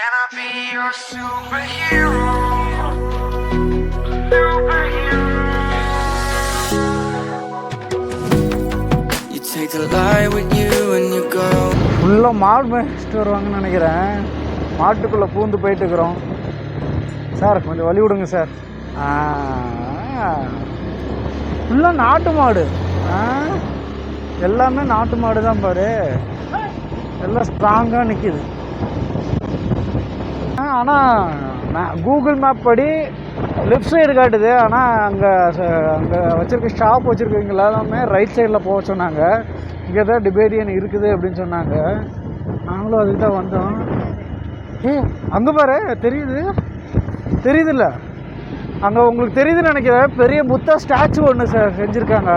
Can I be your superhero? Superhero. You take the light with you and you go. ஃபுல்லாக மாடு மேய்ச்சிட்டு வருவாங்கன்னு நினைக்கிறேன். மாட்டுக்குள்ளே பூந்து போயிட்டு இருக்கிறோம். சார் கொஞ்சம் வழி விடுங்க சார். ஃபுல்லாக நாட்டு மாடு. எல்லாமே நாட்டு மாடு தான் பாரு. எல்லாம் ஸ்ட்ராங்காக நிற்கிது. ஆனால் கூகுள் மேப் படி லெஃப்ட் சைடு காட்டுது. ஆனால் அங்கே வச்சுருக்க ஷாப் வச்சுருக்கவங்க எல்லாமே ரைட் சைடில் போக சொன்னாங்க. இங்கே தான் டிபேட்டியன் இருக்குது அப்படின்னு சொன்னாங்க. நாங்களும் அதுக்கு தான் வந்தோம். அங்கே பாரு தெரியுதுல்ல, அங்கே உங்களுக்கு தெரியுதுன்னு நினைக்கிறேன். பெரிய புத்தா ஸ்டாச்சு ஒன்று செஞ்சுருக்காங்க.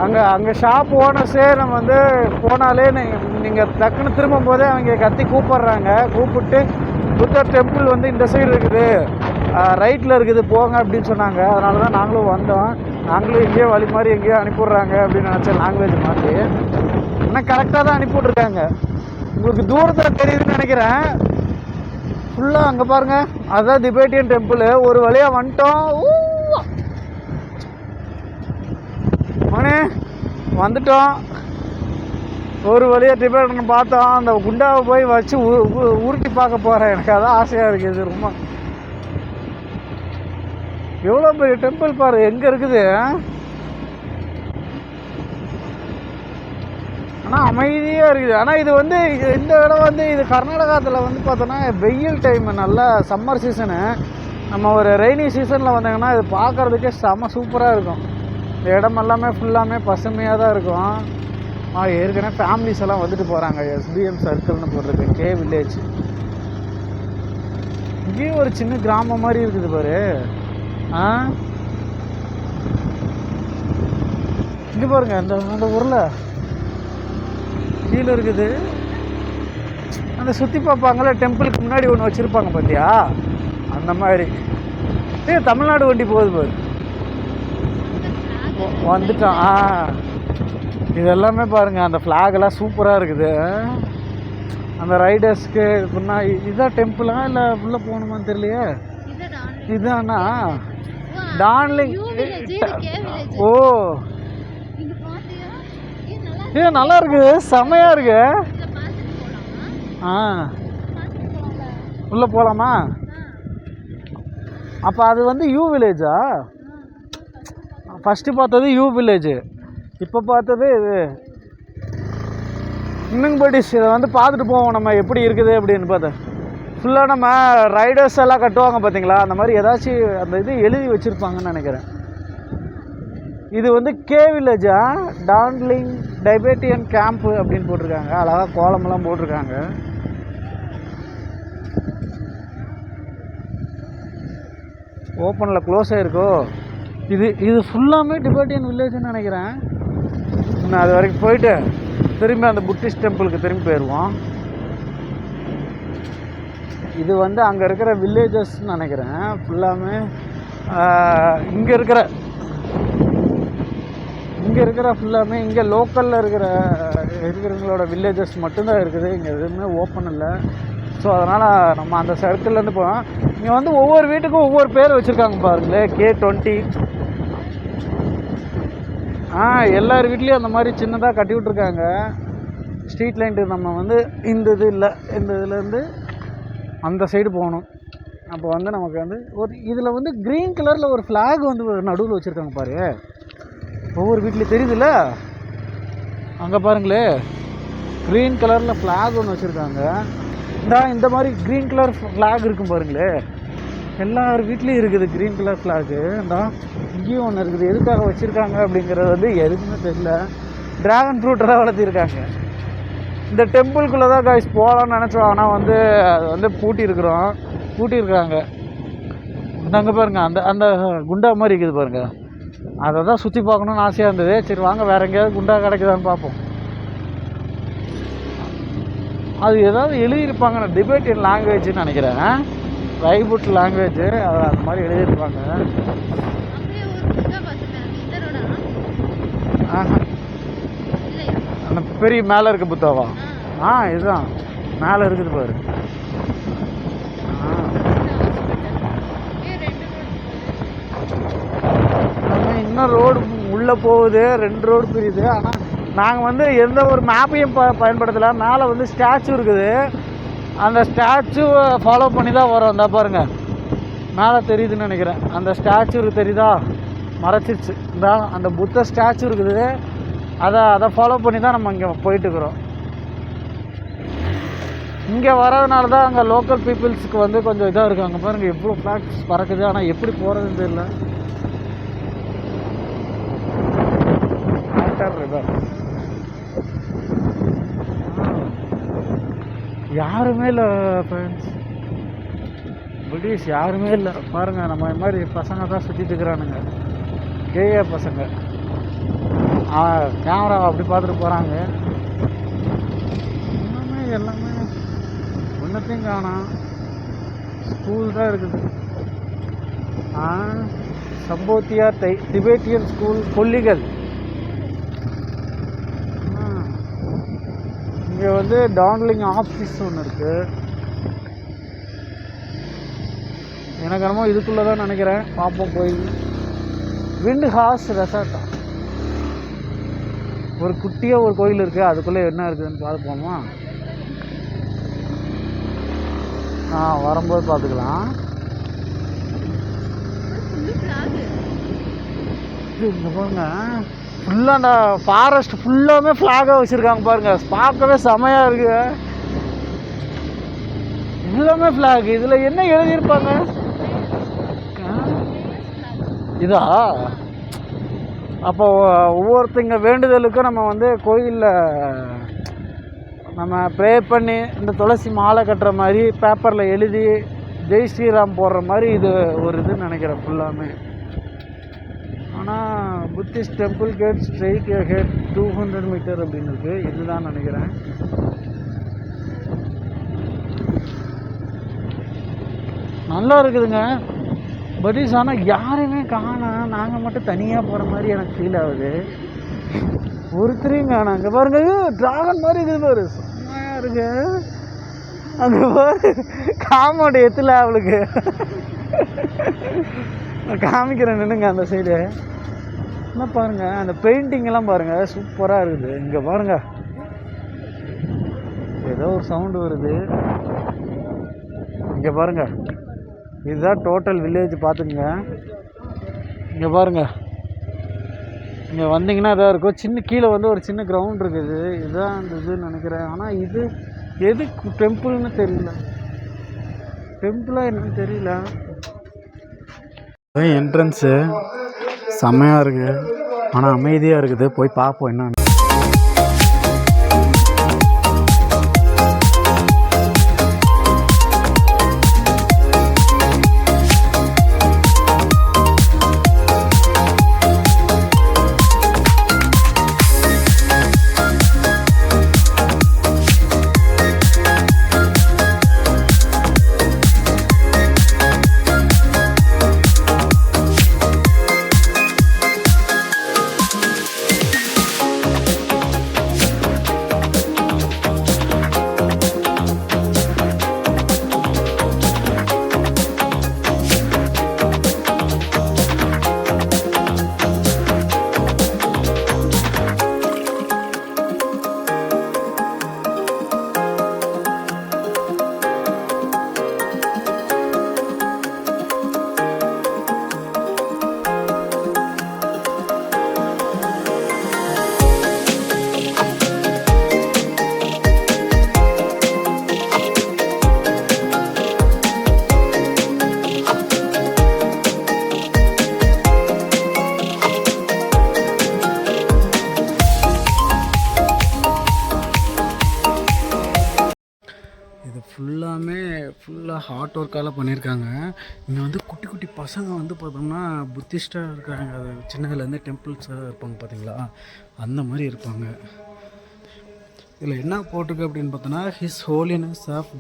அங்கே ஷாப் ஓனர்ஸே நம்ம வந்து போனாலே நீங்கள் டக்குன்னு திரும்பும் போதே அவங்க கத்தி கூப்பிட்டு புத்தா டெம்பிள் வந்து இந்த சைடு இருக்குது, ரைட்டில் இருக்குது போங்க அப்படின்னு சொன்னாங்க. அதனால தான் நாங்களும் வந்தோம். நாங்களும் எங்கேயோ வழி மாதிரி எங்கேயோ அனுப்பிவிட்றாங்க அப்படின்னு நினச்சேன், லாங்குவேஜ் மாற்றி. ஆனால் கரெக்டாக தான் அனுப்பிவிட்ருக்காங்க. உங்களுக்கு தூரத்தில் தெரியுதுன்னு நினைக்கிறேன். ஃபுல்லாக அங்கே பாருங்கள், அதுதான் திபேட்டியன் டெம்பிள். ஒரு வழியாக வந்துட்டோம். மணி வந்துட்டோம். ஒரு வழியாக டிபேட்டன் பார்த்தோம். அந்த குண்டாவை போய் வச்சு உருட்டி பார்க்க போகிறேன். எனக்கு அதான் ஆசையாக இருக்குது ரொம்ப. எவ்வளோ பெரிய டெம்பிள் பாரு, எங்கே இருக்குது. ஆனால் அமைதியாக இருக்குது. ஆனால் இது வந்து இந்த இடம் வந்து இது கர்நாடகாவில் வந்து பார்த்தோன்னா வெயில் டைம், நல்லா சம்மர் சீசனு. நம்ம ஒரு ரெய்னி சீசனில் வந்தாங்கன்னா இது பார்க்குறதுக்கே செம சூப்பராக இருக்கும். இந்த இடம் எல்லாமே ஃபுல்லாமே பசுமையாக தான் இருக்கும். ஏற்கனவே ஃபேமிலிஸ் எல்லாம் வந்துட்டு போகிறாங்க. SBM சர்க்கிள்னு போட்டிருக்கு, கே வில்லேஜ். இங்கேயும் ஒரு சின்ன கிராமம் மாதிரி இருக்குது பாரு. இங்கே பாருங்க, அந்த ஊரில் கீழே இருக்குது. அந்த சுற்றி பார்ப்பாங்களே டெம்பிளுக்கு முன்னாடி ஒன்று வச்சுருப்பாங்க பார்த்தியா, அந்த மாதிரி. தமிழ்நாடு வண்டி போகுது பாரு, வந்துட்டோம். இது எல்லாமே பாருங்கள், அந்த ஃப்ளாகெல்லாம் சூப்பராக இருக்குது. அந்த ரைடர்ஸ்க்கு இப்படின்னா இதுதான் டெம்பிளா இல்லை உள்ளே போகணுமான்னு தெரியலையே. இதுதானா டார்லிங்? ஓ இது நல்லா இருக்குது, செமையாக இருக்கு. உள்ளே போகலாமா? அப்போ அது வந்து யூ வில்லேஜா? ஃபஸ்ட்டு பார்த்தது யூ வில்லேஜ், இப்போ பார்த்தது இது இன்னும்படிஸ். இதை வந்து பார்த்துட்டு போவோம் நம்ம எப்படி இருக்குது அப்படின்னு பார்த்தேன். ஃபுல்லாக நம்ம ரைடர்ஸ் எல்லாம் கட்டுவாங்க பார்த்தீங்களா, அந்த மாதிரி ஏதாச்சும் அந்த இது எழுதி வச்சுருப்பாங்கன்னு நினைக்கிறேன். இது வந்து கே வில்லேஜா, டார்லிங் டிபேட்டியன் கேம்ப்பு அப்படின்னு போட்டிருக்காங்க. அழகாக கோலமெல்லாம் போட்டிருக்காங்க. ஓப்பனில் க்ளோஸ் ஆகிருக்கோ. இது ஃபுல்லாமே டிபேட்டியன் வில்லேஜ்னு நினைக்கிறேன். நான் அது வரைக்கும் போயிட்டு திரும்பி அந்த புத்திஸ்ட் டெம்பிளுக்கு திரும்பி போயிடுவோம். இது வந்து அங்கே இருக்கிற வில்லேஜஸ்ன்னு நினைக்கிறேன். ஃபுல்லாமே இங்கே இருக்கிற ஃபுல்லாமே இங்கே லோக்கலில் இருக்கிறவங்களோட வில்லேஜஸ் மட்டும்தான் இருக்குது. இங்கே எதுவுமே ஓப்பன் இல்லை. ஸோ அதனால் நம்ம அந்த சர்க்கிள்லேருந்து போவோம். இங்கே வந்து ஒவ்வொரு வீட்டுக்கும் ஒவ்வொரு பேர் வச்சுருக்காங்க பாருங்களேன். K20. எல்லார் வீட்லேயும் அந்த மாதிரி சின்னதாக கட்டி விட்ருக்காங்க. ஸ்ட்ரீட் லைட்டு நம்ம வந்து இந்த இது இல்லை, இந்த இதுலேருந்து அந்த சைடு போகணும். அப்போ வந்து நமக்கு வந்து ஒரு இதில் வந்து க்ரீன் கலரில் ஒரு ஃப்ளாக் வந்து நடுவில் வச்சுருக்காங்க பாரு. ஒவ்வொரு வீட்லேயும் தெரியுதுல்ல, அங்கே பாருங்களே க்ரீன் கலரில் ஃப்ளாக் ஒன்று வச்சுருக்காங்க. இந்த மாதிரி க்ரீன் கலர் ஃப்ளாக் இருக்கும் பாருங்களே, எல்லார் வீட்லேயும் இருக்குது க்ரீன் கலர் ஃப்ளாகு. இங்கேயும் ஒன்று இருக்குது. எதுக்காக வச்சுருக்காங்க அப்படிங்கிறது வந்து எதுக்குமே தெரியல. ட்ராகன் ஃப்ரூட்டெல்லாம் வளர்த்திருக்காங்க. இந்த டெம்பிள்குள்ளே தான் காய்ஸ் போகலான்னு நினச்சோம். ஆனால் வந்து அது வந்து பூட்டியிருக்காங்க. அங்கே பாருங்கள், அந்த குண்டா மாதிரி இருக்குது பாருங்கள். அதை தான் சுற்றி பார்க்கணுன்னு ஆசையாக இருந்தது. சரி வாங்க வேறு எங்கேயாவது குண்டா கிடைக்குதான்னு பார்ப்போம். அது ஏதாவது எழுதியிருப்பாங்க, டிபேட்டியன் லாங்குவேஜ்னு நினைக்கிறேன். ரைபுட் லாங்குவேஜ், அது அந்த மாதிரி எழுதியிருப்பாங்க. அந்த பெரிய மேலே இருக்க புத்தாவா? இதுதான் மேலே இருக்குது பாரு. இன்னும் ரோடு உள்ளே போகுது, 2 ரோடு பிரியுது. ஆனால் நாங்கள் வந்து எந்த ஒரு மேப்பையும் பயன்படுத்தலை. மேலே வந்து ஸ்டாச்சு இருக்குது, அந்த ஸ்டாச்சுவை ஃபாலோ பண்ணி தான் வரோம். அந்த பாருங்கள் மேலே தெரியுதுன்னு நினைக்கிறேன், அந்த ஸ்டாச்சு தெரியுதா, மறைச்சிருச்சு. இந்த அந்த புத்த ஸ்டாச்சு இருக்குது, அதை ஃபாலோ பண்ணி தான் நம்ம இங்கே போயிட்டுருக்குறோம். இங்கே வரதுனால தான் அங்கே லோக்கல் பீப்புள்ஸுக்கு வந்து கொஞ்சம் இதாக இருக்குது. அங்கே பாருங்கள் எவ்வளோ ஃப்ளாக்ஸ் பறக்குது, ஆனால் எப்படி போகிறதுன்னு தெரியல. யாருமே இல்லை ஃப்ரெண்ட்ஸ், பிரிட்டிஷ் யாருமே இல்லை பாருங்கள். நம்ம இது மாதிரி பசங்க தான் சுற்றிட்டு இருக்கிறானுங்க, கேஏ பசங்க. கேமரா அப்படி பார்த்துட்டு போகிறாங்க. எல்லாமே ஒன்றத்தையும் காணோம், ஸ்கூல் தான் இருக்குது. சம்போத்தியா திபேட்டியன் ஸ்கூல் கொல்லிகள். இங்கே வந்து டான்லிங் ஆஃபீஸ் ஒன்று இருக்குது. எனக்கு என்னமோ இதுக்குள்ளே தான் நினைக்கிறேன், பார்ப்போம் போய். விண்ட் ஹார்ஸ் ரெசார்ட்டா, ஒரு குட்டியாக ஒரு கோயில் இருக்குது, அதுக்குள்ளே என்ன இருக்குதுன்னு பார்ப்போமா? வரும்போது பார்த்துக்கலாம். இங்கே பாருங்க, ஃபுல்லாக அந்த ஃபாரஸ்ட் ஃபுல்லாமே ஃப்ளாகாக வச்சுருக்காங்க பாருங்கள், பார்க்கவே செமையாக இருக்குது. எல்லாமே ஃப்ளாக். இதில் என்ன எழுதியிருப்பாங்க? இதா? அப்போ ஒவ்வொருத்தங்க வேண்டுதலுக்கும் நம்ம வந்து கோயிலில் நம்ம ப்ரே பண்ணி இந்த துளசி மாலை கட்டுற மாதிரி பேப்பரில் எழுதி ஜெய் ஸ்ரீராம் போடுற மாதிரி இது ஒரு இதுன்னு நினைக்கிறேன் ஃபுல்லாமே. ஆனால் Buddhist temple gate straight head 200 metre அப்படின்னு இருக்குது, இதுதான் நினைக்கிறேன். நல்லா இருக்குதுங்க பட்டீஸ். ஆனால் யாரையுமே காணோம், நாங்கள் மட்டும் தனியாக போகிற மாதிரி எனக்கு ஃபீல் ஆகுது. ஒருத்தரையும் காணோம். அங்கே பாருங்க, டிராகன் மாதிரி இருக்குது பாரு, செம்மையாக இருக்கு. அங்கே பாரு காமோட எத்துல அவளுக்கு காமிக்கிறேன் நின்னுங்க அந்த சைடு. என்ன பாருங்க, அந்த பெயிண்டிங்கெல்லாம் பாருங்க சூப்பராக இருக்குது. இங்கே பாருங்க ஏதோ ஒரு சவுண்டு வருது. இங்கே பாருங்க, இதுதான் டோட்டல் வில்லேஜ் பார்த்துக்குங்க. இங்கே பாருங்கள், இங்கே வந்தீங்கன்னா இதாக இருக்கும். சின்ன கீழே வந்து ஒரு சின்ன கிரவுண்ட் இருக்குது, இதுதான் அந்த இதுன்னு நினைக்கிறேன். ஆனால் இது எது டெம்பிள்னு தெரியல, டெம்பிளாக என்னன்னு தெரியல. என்ட்ரன்ஸு செம்மையாக இருக்குது, ஆனால் அமைதியாக இருக்குது. போய் பார்ப்போம் என்னன்னு. ஃபுல்லாக ஹார்ட் ஒர்க்கால் பண்ணியிருக்காங்க. இங்கே வந்து குட்டி குட்டி பசங்க வந்து பார்த்தோம்னா புத்திஸ்டாக இருக்காங்க. அது சின்னதுலேருந்து டெம்பிள்ஸாக இருப்பாங்க பார்த்தீங்களா, அந்த மாதிரி இருப்பாங்க. இதில் என்ன போட்டிருக்கு அப்படின்னு பார்த்தோன்னா, ஹிஸ் ஹோலினஸ் ஆஃப்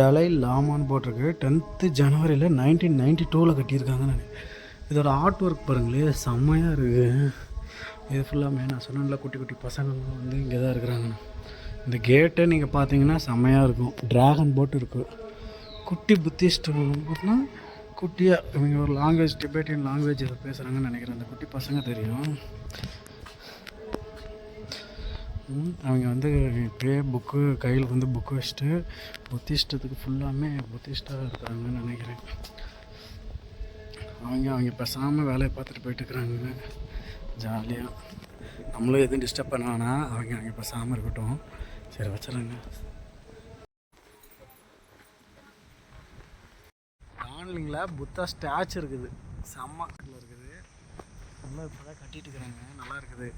டலை லாமான்னு போட்டிருக்கு. 10th ஜனவரியில் 1992 கட்டியிருக்காங்கன்னு. இதோட ஆர்ட் ஒர்க் பாருங்களே, செம்மையாக இருக்குது. இது ஃபுல்லாமே நான் சொன்னேன்ல, குட்டி குட்டி பசங்க வந்து இங்கே தான் இருக்கிறாங்கண்ணா. இந்த கேட்டை நீங்கள் பார்த்தீங்கன்னா செம்மையாக இருக்கும். ட்ராகன் போட் இருக்குது. குட்டி புத்திஸ்ட் பார்த்தீங்கன்னா குட்டியாக இவங்க ஒரு லாங்குவேஜ் டிபேட்டியன் லாங்குவேஜ் இதை பேசுகிறாங்கன்னு நினைக்கிறேன். அந்த குட்டி பசங்க தெரியும். அவங்க வந்து இப்போயே புக்கு கையில் வந்து புக்கு வச்சுட்டு புத்திஸ்டத்துக்கு ஃபுல்லாமே புத்திஸ்டாக இருக்காங்கன்னு நினைக்கிறேன். அவங்க பேசாமல் வேலையை பார்த்துட்டு போயிட்டுருக்குறாங்க ஜாலியாக. நம்மளும் எதுவும் டிஸ்டர்ப் பண்ண வேணாம். அவங்க பேசாமல் இருக்கட்டும். சரி வச்சுருங்க. ஆன்லைனில் புத்தா ஸ்டாச்சு இருக்குது. செம்ம இருக்குது. நல்லா இப்போ தான் கட்டிட்டு இருக்கிறாங்க. நல்லா இருக்குது.